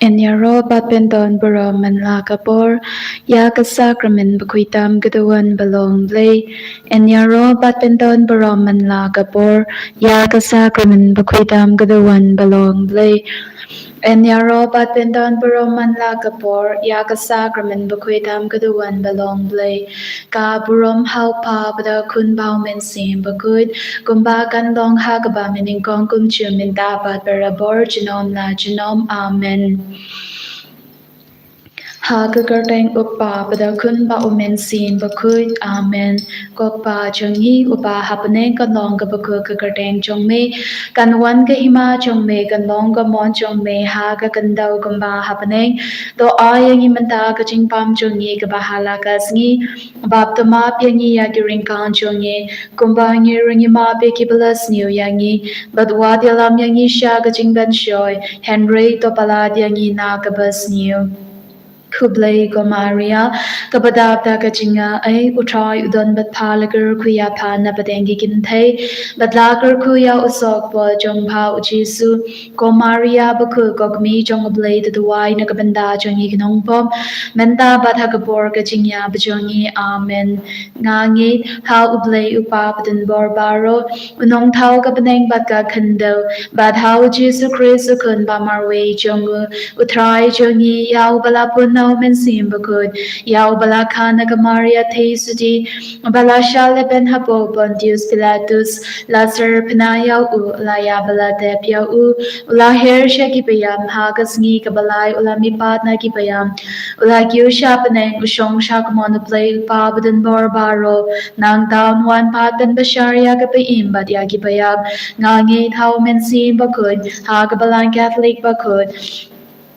Enyaro batbendon baro manla kapor ya kasakramen bakuitam gadawan balong blei. Enyaro batbendon baro manla kapor ya kasakramen bakuitam gadawan balong blei. Enyaro batbendon baro manla kapor ya kasakramen bakuitam gadawan balong blei. Ka burom hau pa bada kun bau men sim bakut kumba kan long ha gaba mening kong kum chumin da bat barabor jinom la jinom amen. Hagagarteng upa pada kun ba umen sin bakut amen. Kokpa chongi upa hapane kanong ka bakut kagarteng chongme kanwan ka hima chongme kanong ka mon chongme haga kandaw kumba hapane do ayang imanta ka chingpam chongi ka bahala kasngi bab to ma pyangi ya giring kan chongi kumba ngi ringi ma pe kibalas niu yangi badwa dialam yangi sha ka chingban shoy Henry to palad yangi na ka bas niu. Kublai ko Maria kabadabda kajinga ay utray udon bat palagar kuya pa na padengi kintay badlagar kuya usok po jong pa ujisu ko Maria baku gogmi jong blay tutuway na kabanda jong ikinong pom menta bat hagabor kajingya bajongi amen ngangi ha ublay upa patin borbaro unong tao kapaneng bat ka kando bat ha ujisu Kristo kun ba marway jong utray jongi yaw balapun now men sim bakut yaw bala khana ka Maria theisudi bala shale ben hapo Pontius Pilatus Lazar pinayaw u la ya bala tepya u ula her shaki payam hagas ngi ka balay ula mi pat na ki payam ula kyu shapaneng usong shakamon play pa budan barbaro nang taon wan patan basharya ka payim bat ya ki payam ngangi thao men sim bakut hagabalan Catholic bakut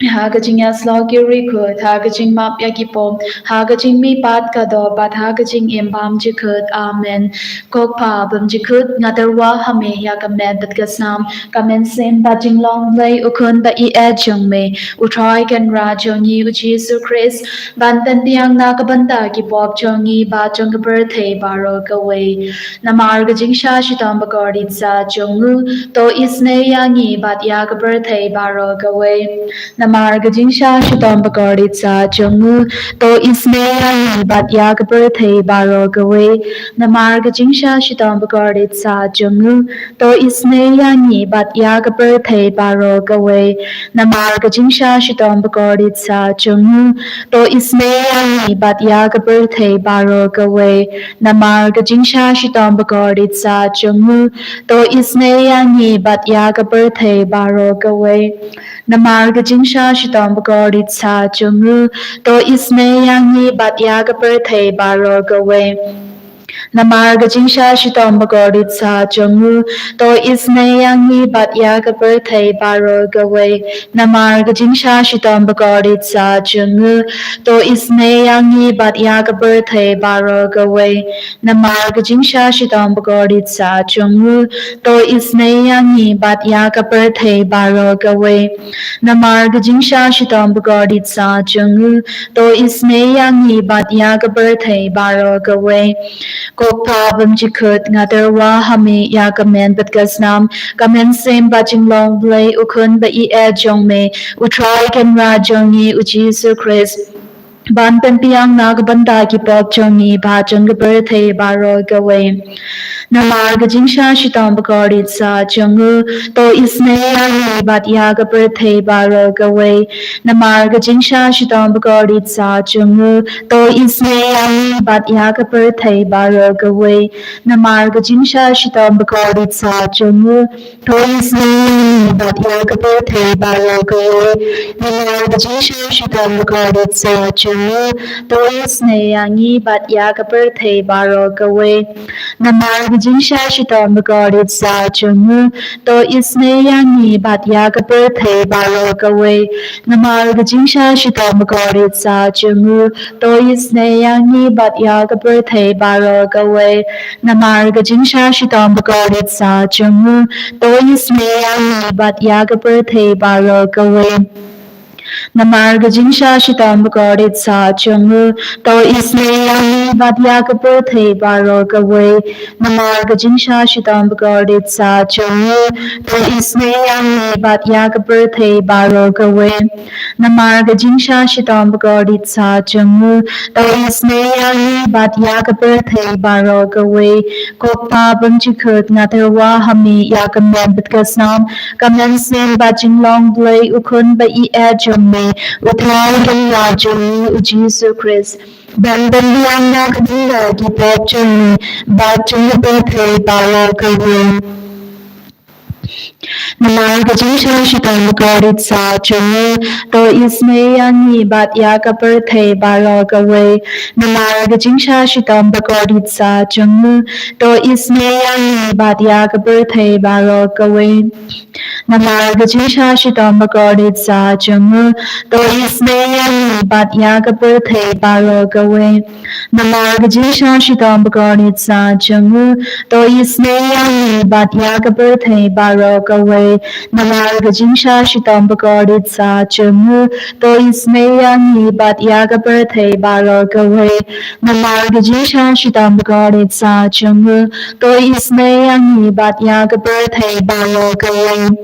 Hagajing yaslaw kirikut, hagajing map yakipom, hagajing mi pat kado, bat hagajing imbam jikut, amen. Kok pa bum jikut, ngadarwa hame yakamed bat gasnam, kamen sim bajing long lay ukun ba I jong me, utray kan ra jong yi u Jesu Christ, bantan tiang nakabanta ki pop jong yi ba jong birthday baro gaway. Namar gajing shashitam bagordit sa jongu, to isne yangi bat yak birthday baro gaway. Namargajing sha shitom bagordit sa jongu to isme bat yak birthday baro gawe namargajing sha shitom bagordit sa jongu to isme yangi bat yak birthday baro gawe namargajing sha shitom bagordit sa jongu to isme yangi bat yak birthday baro gawe namargajing sha shitom bagordit sa jongu to isme yangi bat yak birthday baro gawe namargajing sha shitom bagordit sa jongu to isme yangi bat yaga birthday baro gawe namargajing sha shitom bagordit sa jongu to isme yangi bat yaga birthday baro gawe namargajing sha shitom bagordit sa jongu to isme yangi bat yaga birthday baro gawe namargajing sha shitom bagordit sa jongu to isme yangi bat yaga birthday baro gawe namargajing sha shitom bagordit sa jongu to isme yangi bat yaga birthday baro gawe Kokpa bum jikut ngadarwa hami yakamen bat gasnam kamen sem bajing long blay ukun ba I jong me utray kan ra jong yi u Jesu Christ ban pen piang nagbanda ki pop jongi ba jong birthday baro gawe namargajing sha shitom bagordit sa jongu to isme yangi bat yaga birthday baro gawe namargajing sha shitom bagordit sa jongu to isme yangi bat yaga birthday baro gawe namargajing sha shitom bagordit sa jongu to isme yangi bat yaga birthday baro gawe namargajing sha shitom bagordit sa jongu to isme yangi bat yaga birthday baro gawe namargajing sha shitom bagordit sa jongu to isme yangi bat yaga birthday baro gawe namargajing sha shitom bagordit sa jongu to isme yangi bat yaga birthday baro gawe namargajing sha shitom bagordit sa jongu to isme yangi bat yaga birthday baro gawe namargajing sha shitom bagordit sa jongu to isme yangi Batya Kapurthe Baro Gawe Namarga Jinsha Shitam Bagardit Sa Chungu To Isnayami Batya Kapurthe Baro Gawe Namarga Jinsha Shitam Bagardit Sa Chungu To Isnayami Batya Kapurthe Baro Gawe Kokpa Bunchikut Natarwa Hami Yakamyan Bitkasnam Kamyan Sin Bajin Long Blei Ukun Ba I Jumme Utrai Ganga Jumi Ujisu Chris Bandaliana Kadila Gipachumi Bachumi Bethe Bala Kawu Namarga Jinsha Shitam Garit Sa Chungu To Ismayani Batya Kapurthe Bala Gawe Namarga Jinsha Shitam Garit Sa Chungu To Ismayani Batya Kapurthe Bala Gawe Namarga Jinsha Shitam Garit Sa Chungu To Ismayani Batya Kapurthe Bala Gawe Namarga Jinsha Shitam Garit Sa Chungu To Ismayani Batya Kapurthe Bala Gawe Namarga Jinsha Shitam Garit Sa Chungu To Ismayani Batya Kapurthe Bala Gawe Namarga Jinsha Shitam Garit Sa Chungu To Ismayani Batya Kapurthe Bala Gawe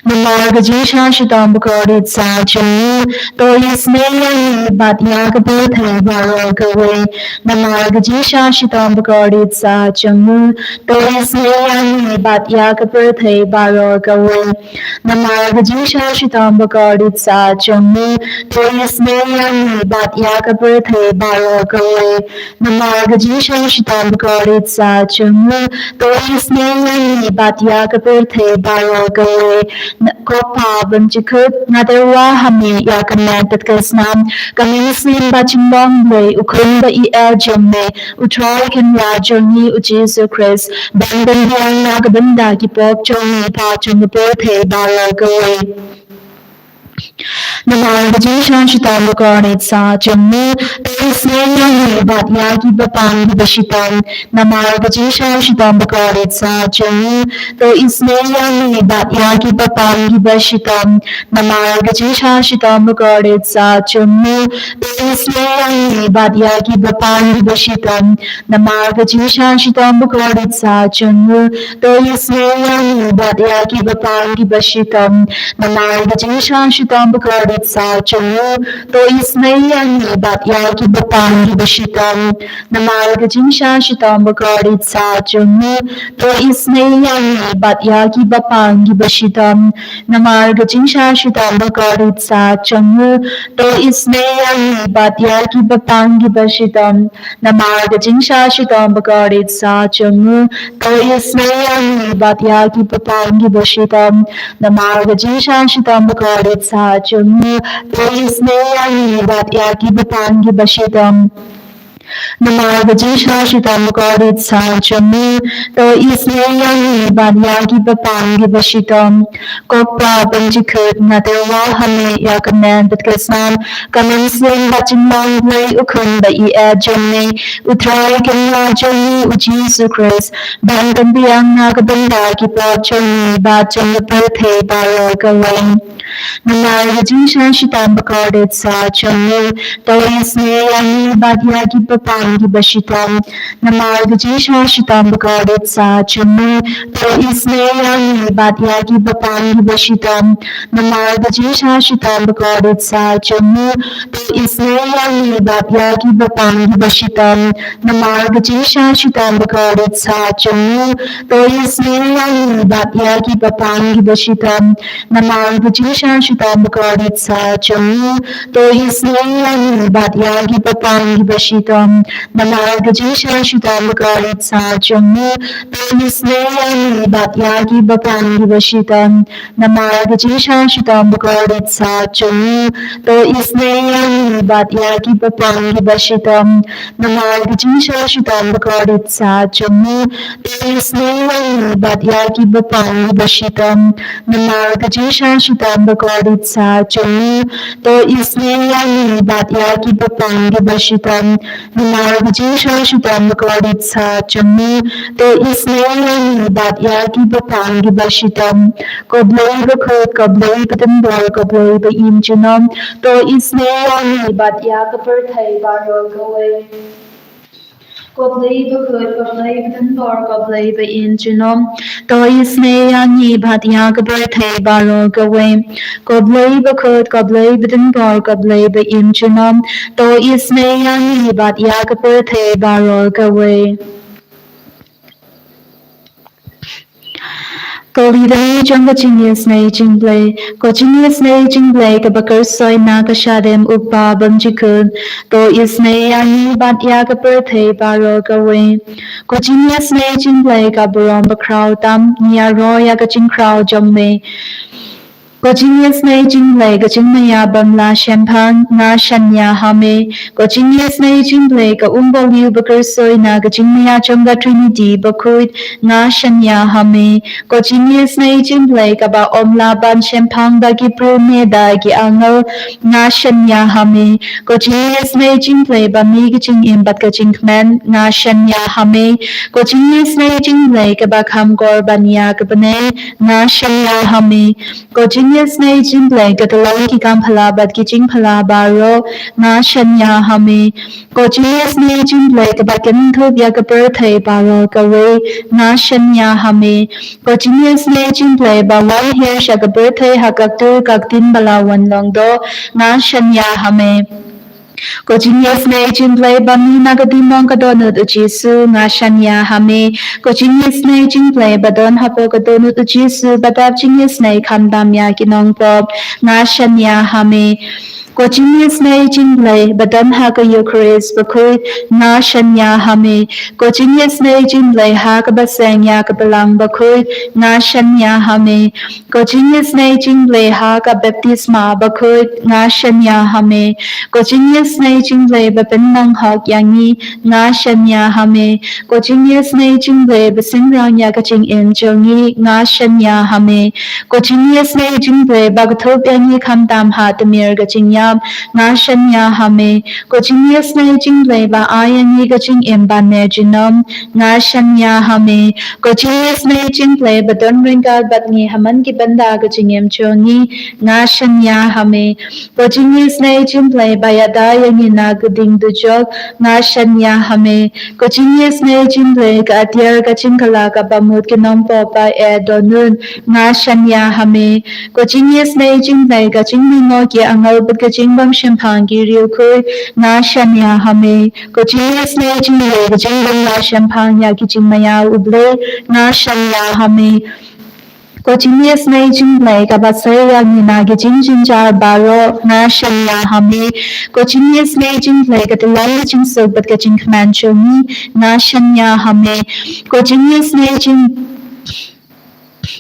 Namarga Jinsha Shitam Garit Sa Chungu To Ismayani Batya Kapurthe Bala Gawe Namarga Jinsha Shitam Garit Sa Chungu To Ismayani Batya Kapurthe Bala Gawe Namarga Jinsha Shitam Garit Sa Chungu To Ismayani Batya Kapurthe Bala Gawe Namarga Jinsha Shitam Garit Sa Chungu To Ismayani Batya Kapurthe Bala Gawe Kopa Bunchikut Nadarwa Hami Yakaman Tatkasnam Kamisin Bachimbong Blei Ukunda I Jumme Utrai Kenya Joni Ujisu Chris Bandan Yang Nagabanda Kipok Joni Pachung Birthe Bala Gawe Namarga Jinsha Shitam Garit Sa Chungu To Ismayani Batya Bapang Bashitam Namarga Jinsha Shitam Garit Sa Chungu To Ismayani Batya Bapang Bashitam Namarga Jinsha Shitam Garit Sa Chungu To Ismayani Batya Bapang Bashitam Namarga Jinsha Shitam Garit Sa Chungu To Ismayani Batya Bapang Bashitam Namarga Jinsha Shitam Garit Sa Chungu To Ismayani Batya Bapang Bashitam Namarga Jinsha Shitam Garit Sa Chungu To Ismayani Batya Bapang Bashitam Namarga Jinsha Shitam Garit Sa Chungu To Ismayani Batya Bapang Bashitam Namarga Jinsha Shitam Garit Sa Chungu To Ismayani Batya Bapang Bashitam Namarga Jinsha Shitam Garit Sa Chungu To Ismayani Batya Bapang Bashitam Namarga Jinsha Shitam Garit Sa Chungu To Ismayani Batya Bapang Bashitam Kokpa Bunchikut Nadarwa Hami Yakaman Bitkasnam Kamansin Bachimang Blei Ukunda I Jumme Utrai Kenya Joni Ujisu Chris Bandan Yang Nagabanda Kipok Joni Bachung Birthe Bala Gawe Namarga Jinsha Shitam Garit Sa Chungu To Ismayani Batya Bapang Bashitam Namarga Jinsha Shitam Garit Sa Chungu To Ismayani Batya Bapang Bashitam Namarga Jinsha Shitam Garit Sa Chungu To Ismayani Batya Bapang Bashitam Namarga Jinsha Shitam Garit Sa Chungu To Ismayani Batya Bapang Bashitam Namarga Jinsha Shitam Garit Sa Chungu To Ismayani Batya Bapang Bashitam Namarga Jinsha Shitam Garit Sa Chungu To Ismayani Batya Bapang Bashitam Namarga Jinsha Shitam Garit Sa Chungu To Ismayani Batya Bapang Bashitam Namarga Jinsha Shitam Garit Sa Chungu To Ismayani Batya Bapang Bashitam Namarga Jinsha Shitam Garit Sa Chungu To Ismayani Batya Bapang Bashitam Namarga Jinsha Shitam Garit Sa Chungu To Ismayani Batya Bapang Bashitam Koblei Bakut Koblei Patandor Koblei Baim Junam To Ismayani Batya Kapurthe Bala Gawe God Blei Bakut, God Blei Bendor, God Blei Bain Genom, Doisne Yanni Batia Gaberthe Baro Gawain, God Blei Bakut, God Blei Bendor, God Blei Bain Genom, Doisne Yanni Batia Gaberthe Baro Gawain. Golidei janga jingisynei jinglei, go jingisynei jinglei ka bakar soi na ka shadem upa bam jikun, do isnei ani bat ya ka birthday baro ka win. Go jingisynei jinglei ka burom bakrao tam, nia ro ya ka jingkrao jomme. Jingisynei jinglei ka jingmaya bamla champagne na shanya hame. Jingisynei jinglei ka umboliu bakar soi na ka jingmaya janga trinity bakut na shanya hame. Jingisynei jinglei ka ba omla ban champagne da ki prume da ki angal na shanya hame. Jingisynei jinglei ba mi ka jing im bat ka jingmen na shanya hame. Jingisynei jinglei ka ba kham gor banya ka bane na shanya hame. Jingisynei jinglei ka talong ki kam phala bat ki jing phala baro na shanya hame. Jingisynei jinglei ka ba kin thu bia ka birthday baro ka we na shanya hame. Jingisynei jinglei ba wan here sha ka birthday ha ka tu ka tin bala wan long do na shanya hame. Jingisynei jinglei ba mi na ka dimong ka donut ujisu na shanya hame. Jingisynei jinglei ba don hapo ka donut ujisu badab jingisynei khandam ya kinong pop na shanya hame. Jingisynei jinglei ba don ha ka Eucharist bakut na shanya hame. Jingisynei jinglei ha ka baseng ya ka balang bakut na shanya hame. Jingisynei jinglei ha ka baptisma bakut na shanya hame. Jingisynei jinglei ba penang hak yangi na shanya hame. Jingisynei jinglei ba singrang ya ka jing in jongi na shanya hame. Jingisynei jinglei ba gatop yangi khamdam ha tamir ga jingyam na shanya hame. Jingisynei jinglei ba ayangi ga jing in ba ne jinom na shanya hame. Jingisynei jinglei ba don ringal batni haman ki banda ga jingem jongi na shanya hame. Jingisynei jinglei ba yada yangi na guding dujok na shanya hame. Jingisynei jinglei ka atyar ka jingkala ka bamut ki nompo pa e donun na shanya hame. Jingisynei jinglei ka jingmingo ki angal bat ka jingbam shimpang ki riukui na shanya hame. Jingisynei jinglei ka jingbam la shimpang ya ki jingmaya ublei na shanya hame. Jingisynei jinglei ka basay yangi na ki jingjinjar baro na shanya hame. Jingisynei jinglei ka tilay jingsog bat ka jingkman chungi na shanya hame. Jingisynei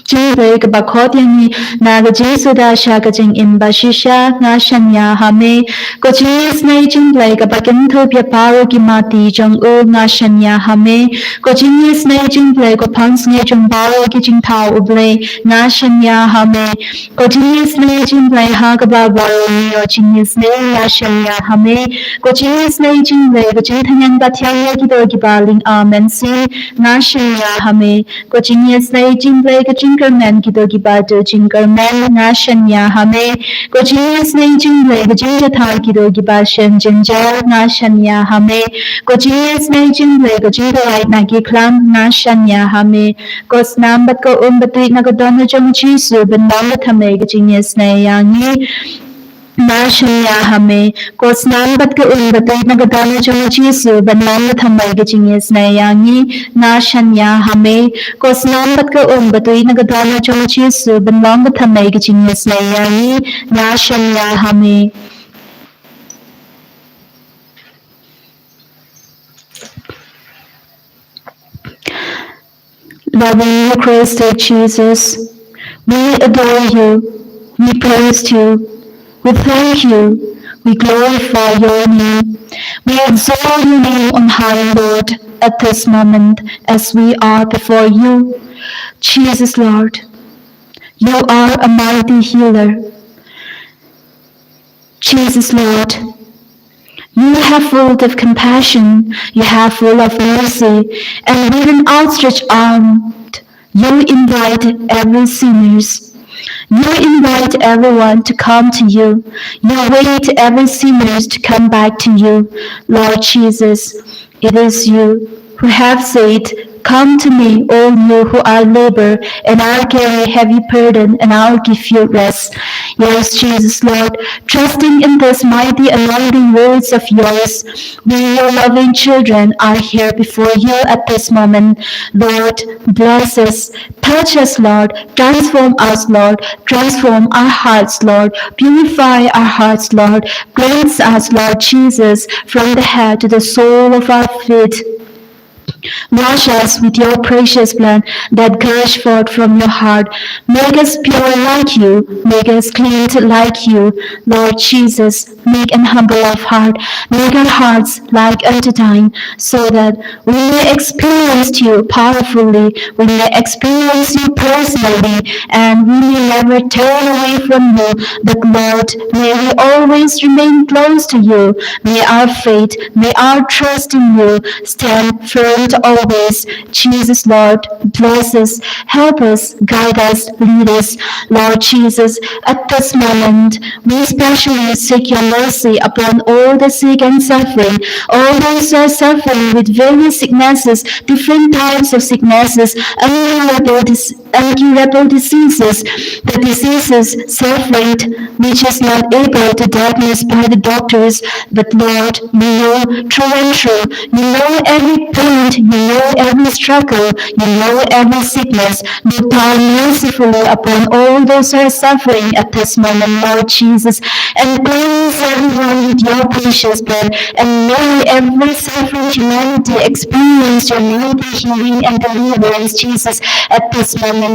jinglei ka bakot yangi na ka jingsuda sha ka jing imba shisha na shanya hame. Jingisynei jinglei ka bakin thupya paro ki mati jong u na shanya hame. Jingisynei jinglei ka pans nge jong baro ki jing tau ublei na shanya hame. Jingisynei jinglei ha ka ba baro niyo jingisynei na shanya hame. Jingisynei jinglei ka jing tanyang ba tiang ki do ki baling amen si na shanya hame. Jingisynei jinglei ka jingermen ki do ki ba do jingermen na shanya hame. Jingisynei jinglei ka jingjathar ki do ki ba shen jinjar na shanya hame. Jingisynei jinglei ka jingalai na ki klam na shanya hame. Snam bat ko batui na ka don jong chisu bendam thame ka jingisynei yangi na shanya hame. Snam bat ko batui na ka don jong chisu bendam thame ka jingisynei yangi na shanya hame. Snam bat ko batui na ka don jong chisu bendam thame ka jingisynei yangi na shanya hame. Loving Christ Jesus, we adore you, we praise you, we thank you, we glorify your name, we exalt your name on high, Lord, at this moment as we are before you. Jesus, Lord, you are a mighty healer. Jesus, Lord, you have full of compassion, you have full of mercy, and with an outstretched arm, you invite every sinners. You invite everyone to come to you. You wait every sinners to come back to you, Lord Jesus. It is you who have said, "Come to me, all you who are labor and are carry heavy burden, and I'll give you rest." Yes, Jesus, Lord, trusting in these mighty anointing words of yours, we, your loving children, are here before you at this moment. Lord, bless us, touch us, Lord, transform us, Lord, transform our hearts, Lord, purify our hearts, Lord, cleanse us, Lord Jesus, from the head to the sole of our feet. Wash us with your precious blood that gush forth from your heart. Make us pure like you. Make us clean like you. Lord Jesus, make an humble of heart. Make our hearts like unto thine, so that we may experience you powerfully. We may experience you personally, and we may never turn away from you. But Lord, may we always remain close to you. May our faith, may our trust in you stand firm always. Jesus, Lord, bless us, help us, guide us, lead us. Lord Jesus, at this moment, we especially seek your mercy upon all the sick and suffering, all those who are suffering with various sicknesses, different types of sicknesses, incurable diseases, the diseases suffering which is not able to diagnose by the doctors. But Lord, you know true and true. You know every pain, you know every struggle, you know every sickness. Look down mercifully upon all those who are suffering at this moment, Lord Jesus, and cleanse everyone with your precious blood, and may every suffering humanity experience your mighty healing and deliverance, Jesus, at this moment.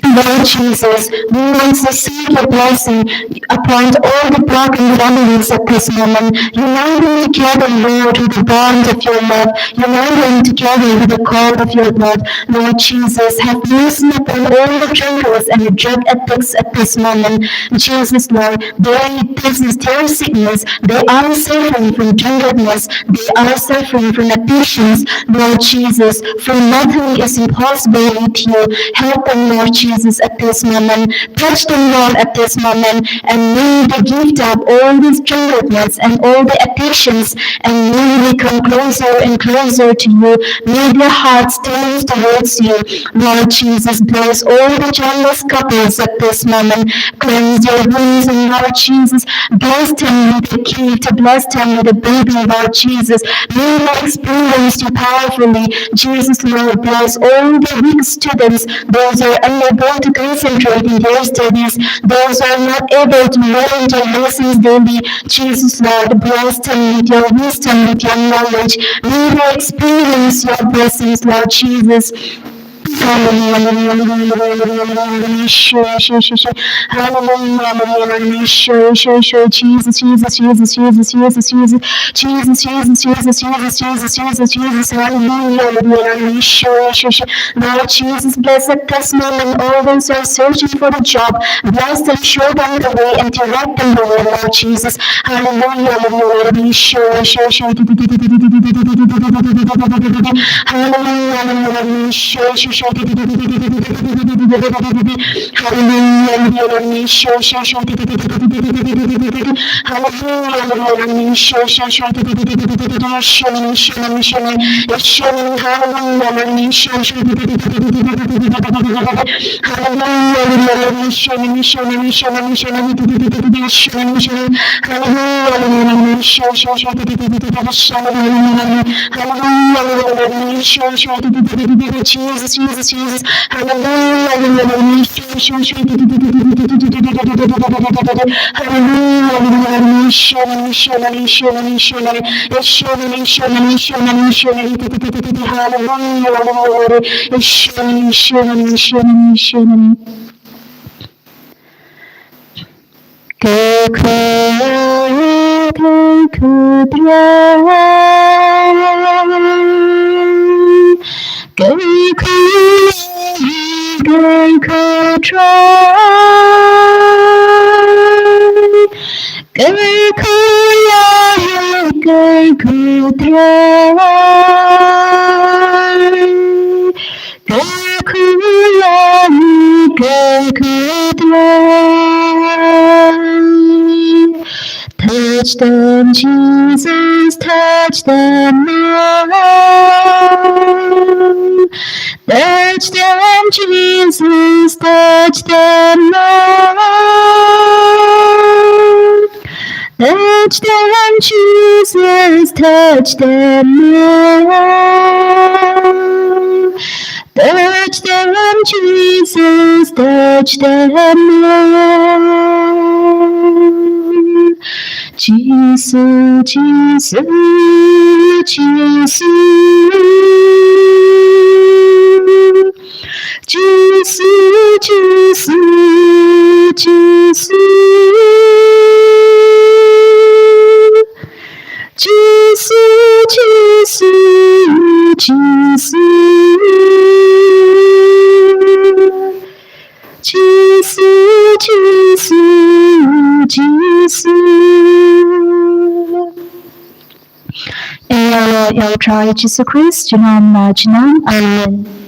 Lord Jesus, we want to seek your blessing upon all the broken families at this moment. Unite them together, Lord, with the bond of your love. Unite them together with the cord of your love. Lord Jesus, have mercy upon all the drinkers and the drug addicts at this moment. Jesus, Lord, their business, their sickness, they are suffering from drunkenness. They are suffering from addictions. Lord Jesus, for nothing is impossible with you. Help them, Lord Jesus, at this moment. Touch them, Lord, at this moment, and may they give up all these drunkenness and all the addictions, and may they come closer and closer to you. May their hearts turn towards you. Lord Jesus, bless all the childless couples at this moment. Cleanse their wounds, and Lord Jesus, bless them with the gift, bless them with the baby, Lord Jesus. May they experience you powerfully. Jesus, Lord, bless all the weak students, those who are unable to concentrate in their studies, those who are not able to learn their lessons daily. Jesus, Lord, bless them with your wisdom, with your knowledge. May they experience your blessings, Lord Jesus. Lord Jesus, bless at this moment all those who are searching for a job. Bless them, show them the way, and direct them the way, Lord Jesus. Hallelujah. Jesus, Jesus, Jesus, hallelujah, hallelujah, Touch them, Jesus, touch them now. touch them, Jesus, touch them, Lord. Touch them, Jesus, touch them, Lord. Touch them, Jesus, touch them, Lord. Jesus, Jesus, Jesus. Jesus, Jesus, Jesus. Jesus, Jesus, Jesus. Jesus, Jesus, Jesus. Jag tror Jesus Kristus, genom namnet, amen.